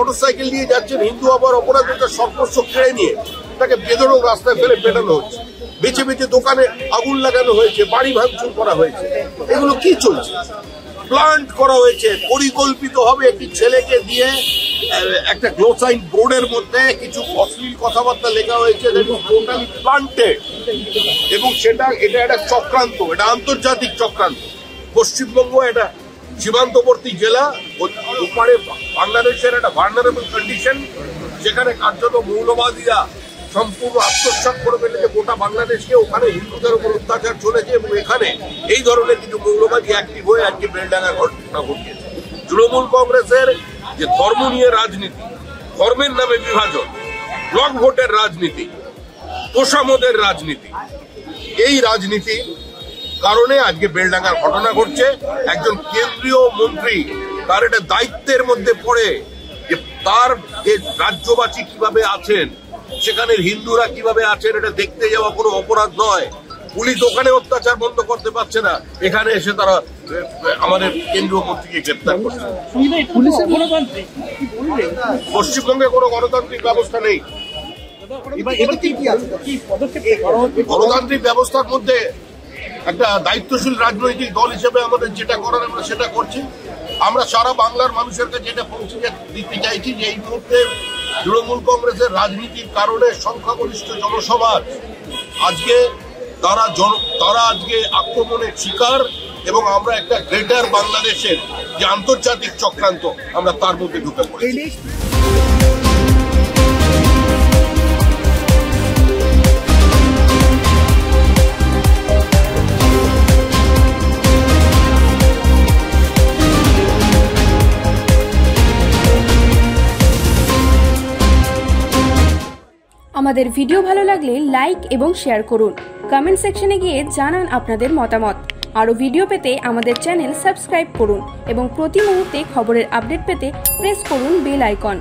Motorcycle নিয়ে যাচ্ছেন, হিন্দু আবার অপরাধীদের সর্বস্ব কেড়ে নিয়ে তাকে বেদরক রাস্তায় ফেলে পেটানো হচ্ছে, বেছে বেছে দোকানে আগুন লাগানো হয়েছে, বাড়ি ভাঙচুর করা হয়েছে। এগুলো কি চলছে? প্লান্ট করা হয়েছে পরিকল্পিত হবে একটি ছেলেকে দিয়ে একটা গ্লোসাইন বোর্ডের মধ্যে কিছু অশ্লীল কথাবার্তা লেখা হয়েছে, টোটালি প্লান্টেড। এবং এটা একটা চক্রান্ত, এটা আন্তর্জাতিক চক্রান্ত। পশ্চিমবঙ্গ এটা সীমান্তবর্তী জেলা, ওপারে বাংলাদেশের একটা ভার্নারেবল কন্ডিশন, যেখানে কার্যত মৌলবাদীরা সম্পূর্ণ আত্মসাৎ করে ফেলেছে গোটা বাংলাদেশকে। ওখানে হিন্দুদের উপর অত্যাচার চলেছে এবং এখানে এই ধরনের কিছু মৌলবাদী অ্যাক্টিভ হয়ে আজকে বেলডাঙ্গার ঘটনা ঘটিয়েছে। তৃণমূল কংগ্রেসের যে ধর্ম নিয়ে রাজনীতি, ধর্মের নামে বিভাজন, ব্লক ভোটের রাজনীতি, তোষামদের রাজনীতি, এই রাজনীতি কারণে আজকে বেলডাঙ্গার ঘটনা ঘটছে। একজন কেন্দ্রীয় মন্ত্রী তার এটা দায়িত্বের মধ্যে পড়ে যে তার রাজ্যবাসী কিভাবে আছেন, সেখানে হিন্দুরা কিভাবে আছেন, এটা দেখতে যাওয়া কোনো অপরাধ নয়। পুলিশ ওখানে অত্যাচার বন্ধ করতে পারছে না, এখানে এসে তারা আমাদের কেন্দ্রীয় মন্ত্রীকে গ্রেপ্তার করছে। পশ্চিমবঙ্গে কোনো গণতান্ত্রিক ব্যবস্থা নেই। গণতান্ত্রিক ব্যবস্থার মধ্যে একটা দায়িত্বশীল রাজনৈতিক দল হিসেবে আমাদের যেটা করার আমরা সেটা করছি। আমরা সারা বাংলার মানুষের কাছে যেটা পৌঁছে দিতে চাইছি যে এই মুহূর্তে তৃণমূল কংগ্রেসের রাজনীতির কারণে সংখ্যাগরিষ্ঠ জনসমাজ আজকে তারা আজকে আক্রমণের শিকার, এবং আমরা একটা গ্রেটার বাংলাদেশের যে আন্তর্জাতিক চক্রান্ত আমরা তার মধ্যে ঢুকে পড়েছি। আমাদের ভিডিও ভালো লাগলে লাইক এবং শেয়ার করুন। কমেন্ট সেকশনে গিয়ে জানান আপনাদের মতামত। আরও ভিডিও পেতে আমাদের চ্যানেল সাবস্ক্রাইব করুন এবং প্রতি মুহূর্তে খবরের আপডেট পেতে প্রেস করুন বেল আইকন।